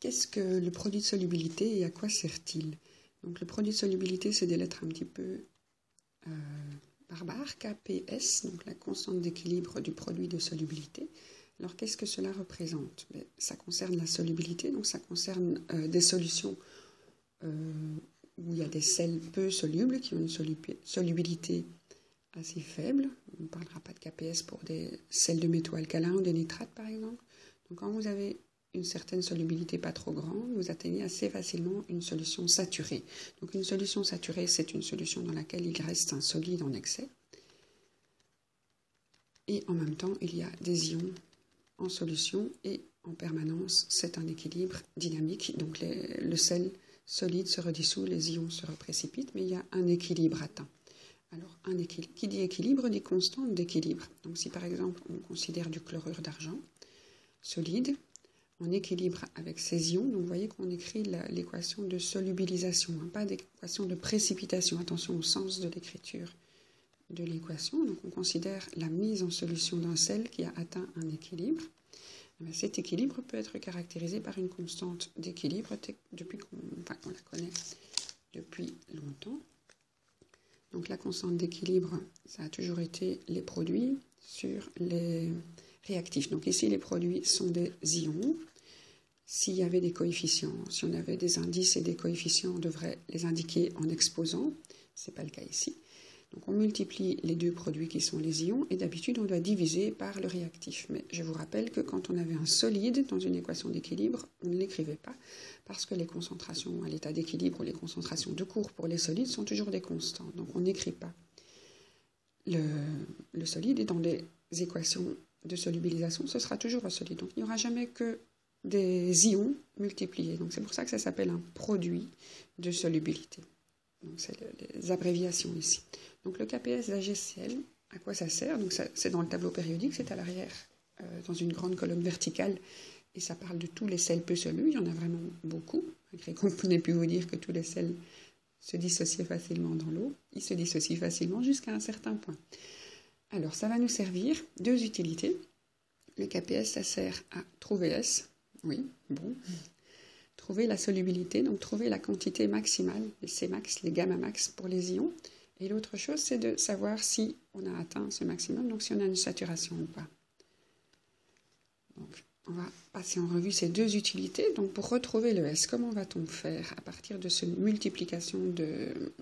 qu'est-ce que le produit de solubilité et à quoi sert-il? Donc le produit de solubilité, c'est des lettres un petit peu barbares, KPS, donc la constante d'équilibre du produit de solubilité. Alors qu'est-ce que cela représente? Ça concerne la solubilité, donc ça concerne des solutions où il y a des sels peu solubles qui ont une solubilité assez faible. On ne parlera pas de KPS pour des sels de métaux alcalins ou des nitrates par exemple. Donc quand vous avez une certaine solubilité pas trop grande, vous atteignez assez facilement une solution saturée. Donc une solution saturée, c'est une solution dans laquelle il reste un solide en excès. Et en même temps, il y a des ions en solution et en permanence, c'est un équilibre dynamique. Donc le sel solide se redissout, les ions se reprécipitent, mais il y a un équilibre atteint. Alors, qui dit équilibre dit constante d'équilibre. Donc si par exemple on considère du chlorure d'argent solide, en équilibre avec ces ions, donc vous voyez qu'on écrit l'équation de solubilisation, pas d'équation de précipitation. Attention au sens de l'écriture de l'équation. Donc on considère la mise en solution d'un sel qui a atteint un équilibre. Cet équilibre peut être caractérisé par une constante d'équilibre depuis qu'on la connaît depuis longtemps. Donc la constante d'équilibre, ça a toujours été les produits sur les réactifs. Donc ici, les produits sont des ions. S'il y avait des coefficients, si on avait des indices et des coefficients, on devrait les indiquer en exposant. Ce n'est pas le cas ici. Donc on multiplie les deux produits qui sont les ions et d'habitude on doit diviser par le réactif. Mais je vous rappelle que quand on avait un solide dans une équation d'équilibre, on ne l'écrivait pas parce que les concentrations à l'état d'équilibre ou les concentrations de cours pour les solides sont toujours des constantes. Donc on n'écrit pas le solide et dans les équations de solubilisation, ce sera toujours un solide. Donc il n'y aura jamais que des ions multipliés. Donc c'est pour ça que ça s'appelle un produit de solubilité. Donc c'est les abréviations ici. Donc le KPS d'AgCl, à quoi ça sert? Donc c'est dans le tableau périodique, c'est à l'arrière, dans une grande colonne verticale, et ça parle de tous les sels peu solubles. Il y en a vraiment beaucoup, malgré qu'on n'ait pu vous dire que tous les sels se dissociaient facilement dans l'eau. Ils se dissocient facilement jusqu'à un certain point. Alors ça va nous servir deux utilités. Le KPS, ça sert à trouver S, oui, bon. Trouver la solubilité, donc trouver la quantité maximale, les Cmax, les gamma max pour les ions. Et l'autre chose, c'est de savoir si on a atteint ce maximum, donc si on a une saturation ou pas. Donc, on va passer en revue ces deux utilités. Donc, pour retrouver le S, comment va-t-on faire à partir de cette multiplication de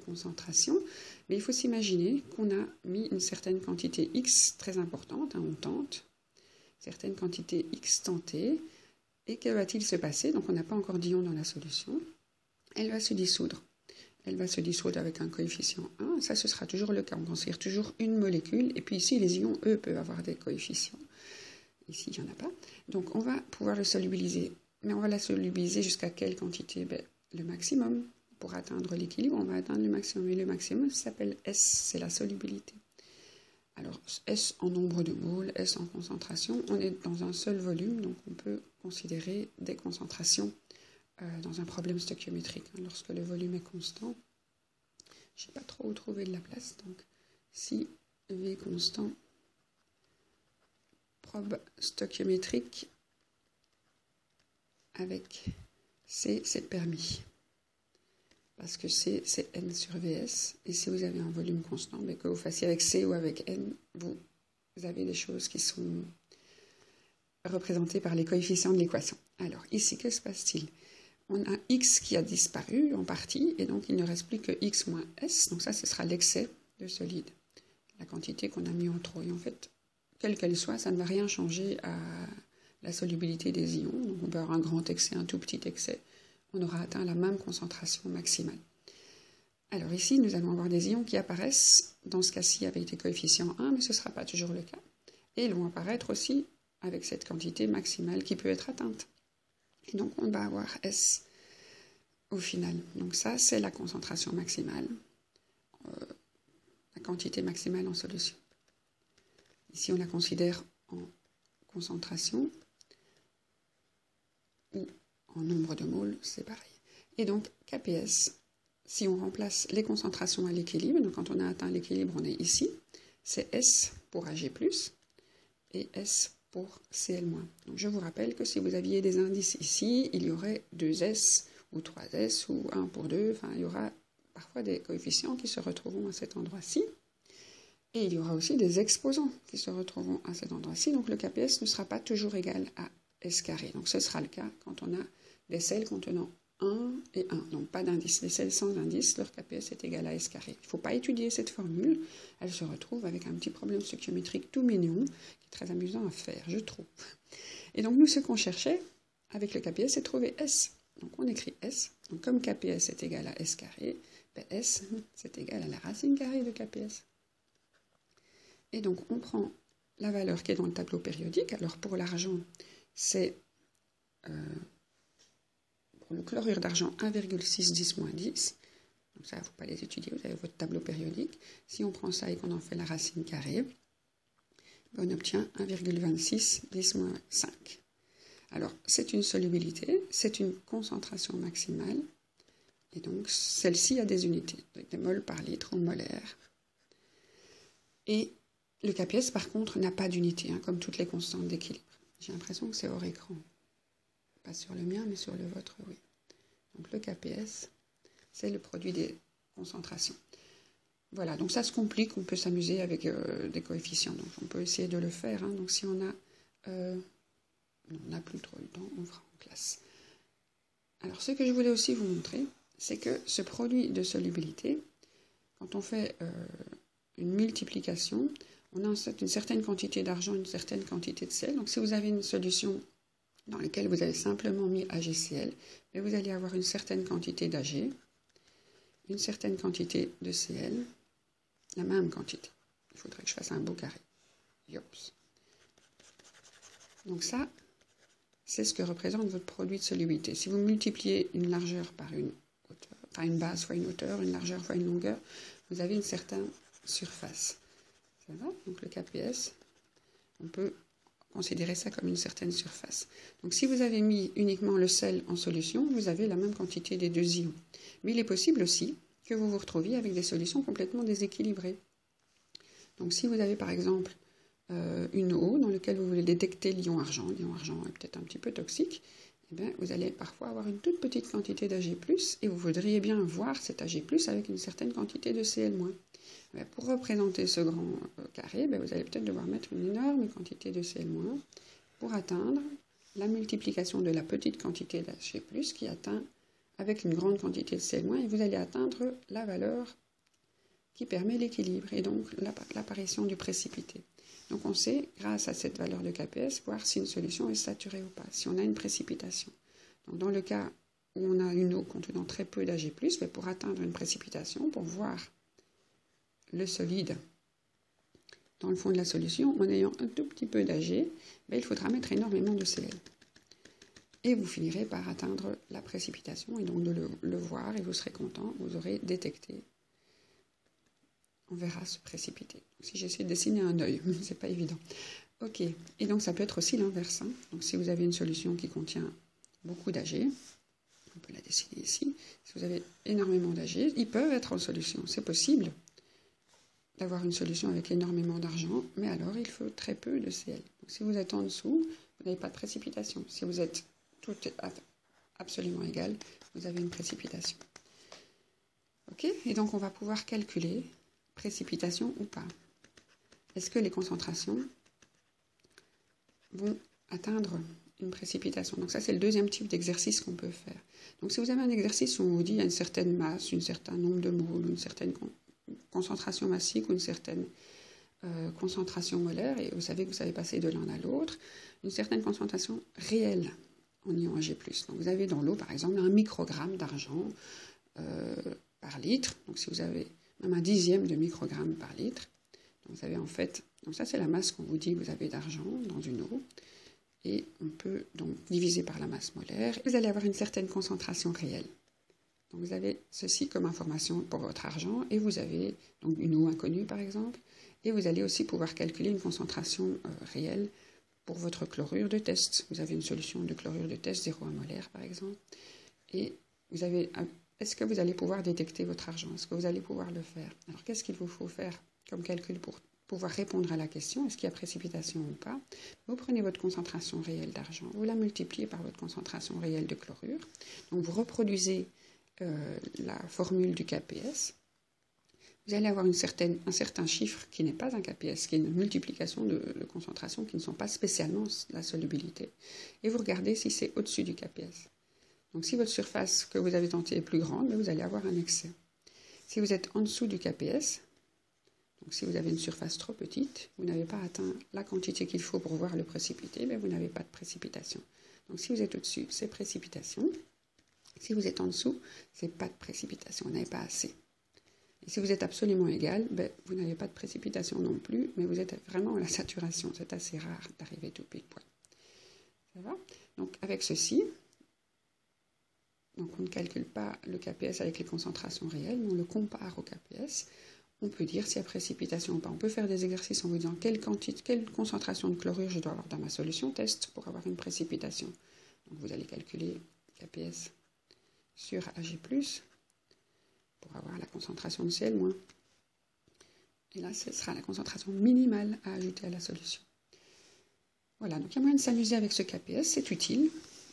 concentration? Mais il faut s'imaginer qu'on a mis une certaine quantité X très importante, on tente, certaine quantité X tentée. Et que va-t-il se passer? Donc on n'a pas encore d'ion dans la solution. Elle va se dissoudre. Elle va se dissoudre avec un coefficient 1. Ça, ce sera toujours le cas. On considère toujours une molécule. Et puis ici, les ions, eux, peuvent avoir des coefficients. Ici, il n'y en a pas. Donc on va pouvoir le solubiliser. Mais on va la solubiliser jusqu'à quelle quantité? Le maximum. Pour atteindre l'équilibre, on va atteindre le maximum. Et le maximum, ça s'appelle S. C'est la solubilité. Alors, S en nombre de moles, S en concentration, on est dans un seul volume, donc on peut considérer des concentrations dans un problème stoichiométrique. Lorsque le volume est constant, je ne sais pas trop où trouver de la place, donc si V constant, probe stoichiométrique avec C, c'est permis. Parce que C, c'est N sur Vs. Et si vous avez un volume constant, que vous fassiez avec C ou avec N, vous avez des choses qui sont représentées par les coefficients de l'équation. Alors, ici, que se passe-t-il? On a X qui a disparu en partie, et donc il ne reste plus que X moins S. Donc ça, ce sera l'excès de solide, la quantité qu'on a mis en trop. Et en fait, quelle qu'elle soit, ça ne va rien changer à la solubilité des ions. Donc on peut avoir un grand excès, un tout petit excès. On aura atteint la même concentration maximale. Alors ici, nous allons avoir des ions qui apparaissent, dans ce cas-ci avec des coefficients 1, mais ce ne sera pas toujours le cas. Et ils vont apparaître aussi avec cette quantité maximale qui peut être atteinte. Et donc on va avoir S au final. Donc ça, c'est la concentration maximale, la quantité maximale en solution. Ici, on la considère en concentration ou en nombre de moles, c'est pareil. Et donc, KPS, si on remplace les concentrations à l'équilibre, donc quand on a atteint l'équilibre, on est ici, c'est S pour Ag+, et S pour Cl-. Donc je vous rappelle que si vous aviez des indices ici, il y aurait 2S ou 3S ou 1 pour 2, enfin il y aura parfois des coefficients qui se retrouveront à cet endroit-ci. Et il y aura aussi des exposants qui se retrouveront à cet endroit-ci. Donc le KPS ne sera pas toujours égal à S carré. Donc ce sera le cas quand on a des sels contenant 1 et 1. Donc pas d'indice. Les sels sans indice, leur KPS est égal à S carré. Il ne faut pas étudier cette formule. Elle se retrouve avec un petit problème stoichiométrique tout mignon, qui est très amusant à faire, je trouve. Et donc nous, ce qu'on cherchait avec le KPS, c'est trouver S. Donc on écrit S. Donc comme KPS est égal à S carré, ben S, c'est égal à la racine carrée de KPS. Et donc, on prend la valeur qui est dans le tableau périodique. Alors, pour l'argent, c'est pour le chlorure d'argent 1,610-10. Donc ça, il ne faut pas les étudier, vous avez votre tableau périodique. Si on prend ça et qu'on en fait la racine carrée, on obtient 1,26-10-5. Alors, c'est une solubilité, c'est une concentration maximale. Et donc, celle-ci a des unités, avec des moles par litre ou molaire. Et le KPS, par contre, n'a pas d'unité, comme toutes les constantes d'équilibre. J'ai l'impression que c'est hors écran. Pas sur le mien, mais sur le vôtre, oui. Donc le KPS, c'est le produit des concentrations. Voilà, donc ça se complique, on peut s'amuser avec des coefficients. Donc on peut essayer de le faire. Donc si on a... on n'a plus trop le temps, on fera en classe. Alors ce que je voulais aussi vous montrer, c'est que ce produit de solubilité, quand on fait une multiplication, on a une certaine quantité d'argent, une certaine quantité de sel. Donc si vous avez une solution dans laquelle vous avez simplement mis AgCl, mais vous allez avoir une certaine quantité d'Ag, une certaine quantité de Cl, la même quantité. Il faudrait que je fasse un beau carré. Yops. Donc ça, c'est ce que représente votre produit de solubilité. Si vous multipliez une largeur par une hauteur, enfin une base fois une hauteur, une largeur fois une longueur, vous avez une certaine surface. Ça va? Donc le KPS, on peut considérer ça comme une certaine surface. Donc si vous avez mis uniquement le sel en solution, vous avez la même quantité des deux ions. Mais il est possible aussi que vous vous retrouviez avec des solutions complètement déséquilibrées. Donc si vous avez par exemple une eau dans laquelle vous voulez détecter l'ion argent est peut-être un petit peu toxique, eh bien, vous allez parfois avoir une toute petite quantité d'Ag+, et vous voudriez bien voir cet Ag+, avec une certaine quantité de Cl-. Mais pour représenter ce grand carré, vous allez peut-être devoir mettre une énorme quantité de Cl- pour atteindre la multiplication de la petite quantité d'Ag+, qui atteint avec une grande quantité de Cl-, et vous allez atteindre la valeur qui permet l'équilibre, et donc l'apparition du précipité. Donc on sait, grâce à cette valeur de KPS, voir si une solution est saturée ou pas, si on a une précipitation. Donc dans le cas où on a une eau contenant très peu d'Ag+, pour atteindre une précipitation, pour voir le solide dans le fond de la solution, en ayant un tout petit peu d'Ag, il faudra mettre énormément de Cl. Et vous finirez par atteindre la précipitation, et donc de le voir, et vous serez content, vous aurez détecté. On verra se précipiter. Si j'essaie de dessiner un œil, c'est pas évident. Ok, et donc ça peut être aussi l'inverse. Donc si vous avez une solution qui contient beaucoup d'Ag, on peut la dessiner ici, si vous avez énormément d'Ag, ils peuvent être en solution, c'est possible d'avoir une solution avec énormément d'argent, mais alors il faut très peu de Cl. Donc, si vous êtes en dessous, vous n'avez pas de précipitation. Si vous êtes tout absolument égal, vous avez une précipitation. Ok, et donc on va pouvoir calculer précipitation ou pas. Est-ce que les concentrations vont atteindre une précipitation? Donc ça, c'est le deuxième type d'exercice qu'on peut faire. Donc si vous avez un exercice où on vous dit il y a une certaine masse, un certain nombre de moles, une certaine concentration massique ou une certaine concentration molaire, et vous savez que vous savez passer de l'un à l'autre, une certaine concentration réelle en ion Ag+. Donc vous avez dans l'eau, par exemple, 1 microgramme d'argent par litre. Donc si vous avez même un dixième de microgramme par litre, donc vous avez en fait, donc ça c'est la masse qu'on vous dit vous avez d'argent dans une eau, et on peut donc diviser par la masse molaire, et vous allez avoir une certaine concentration réelle. Donc vous avez ceci comme information pour votre argent, et vous avez donc une eau inconnue par exemple, et vous allez aussi pouvoir calculer une concentration réelle pour votre chlorure de test. Vous avez une solution de chlorure de test 0,1 molaire par exemple, et vous avez... Est-ce que vous allez pouvoir détecter votre argent? Est-ce que vous allez pouvoir le faire? Alors qu'est-ce qu'il vous faut faire comme calcul pour pouvoir répondre à la question, est-ce qu'il y a précipitation ou pas, vous prenez votre concentration réelle d'argent, vous la multipliez par votre concentration réelle de chlorure, donc vous reproduisez la formule du KPS, vous allez avoir un certain chiffre qui n'est pas un KPS, qui est une multiplication de concentrations qui ne sont pas spécialement la solubilité, et vous regardez si c'est au-dessus du KPS. Donc si votre surface que vous avez tentée est plus grande, vous allez avoir un excès. Si vous êtes en dessous du KPS, donc si vous avez une surface trop petite, vous n'avez pas atteint la quantité qu'il faut pour voir le précipité, vous n'avez pas de précipitation. Donc si vous êtes au-dessus, c'est précipitation. Si vous êtes en dessous, c'est pas de précipitation, vous n'avez pas assez. Et si vous êtes absolument égal, vous n'avez pas de précipitation non plus, mais vous êtes vraiment à la saturation. C'est assez rare d'arriver tout pile poil. Ça va? Donc avec ceci, donc on ne calcule pas le KPS avec les concentrations réelles, mais on le compare au KPS. On peut dire s'il y a précipitation ou pas. On peut faire des exercices en vous disant quelle concentration de chlorure je dois avoir dans ma solution test pour avoir une précipitation. Donc vous allez calculer KPS sur Ag+, pour avoir la concentration de Cl-. Et là, ce sera la concentration minimale à ajouter à la solution. Voilà, donc il y a moyen de s'amuser avec ce KPS, c'est utile.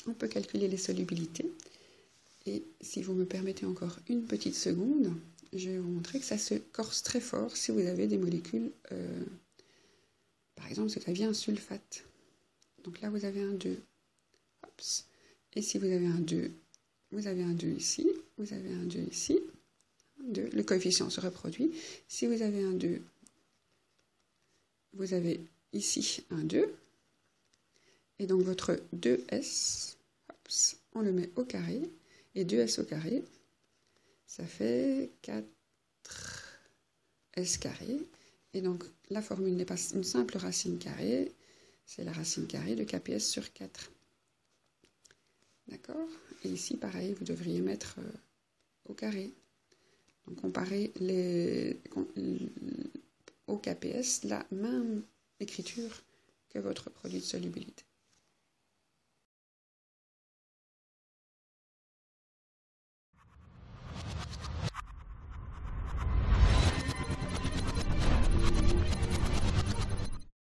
On peut calculer les solubilités. Et si vous me permettez encore une petite seconde, je vais vous montrer que ça se corse très fort si vous avez des molécules, par exemple, si vous aviez un sulfate. Donc là, vous avez un 2. Hops. Et si vous avez un 2, vous avez un 2 ici, vous avez un 2 ici. 2. Le coefficient se reproduit. Si vous avez un 2, vous avez ici un 2. Et donc votre 2S, hops, on le met au carré. Et 2S au carré, ça fait 4S carré. Et donc la formule n'est pas une simple racine carrée, c'est la racine carrée de KPS sur 4. D'accord? Et ici, pareil, vous devriez mettre au carré. Donc comparer au KPS la même écriture que votre produit de solubilité.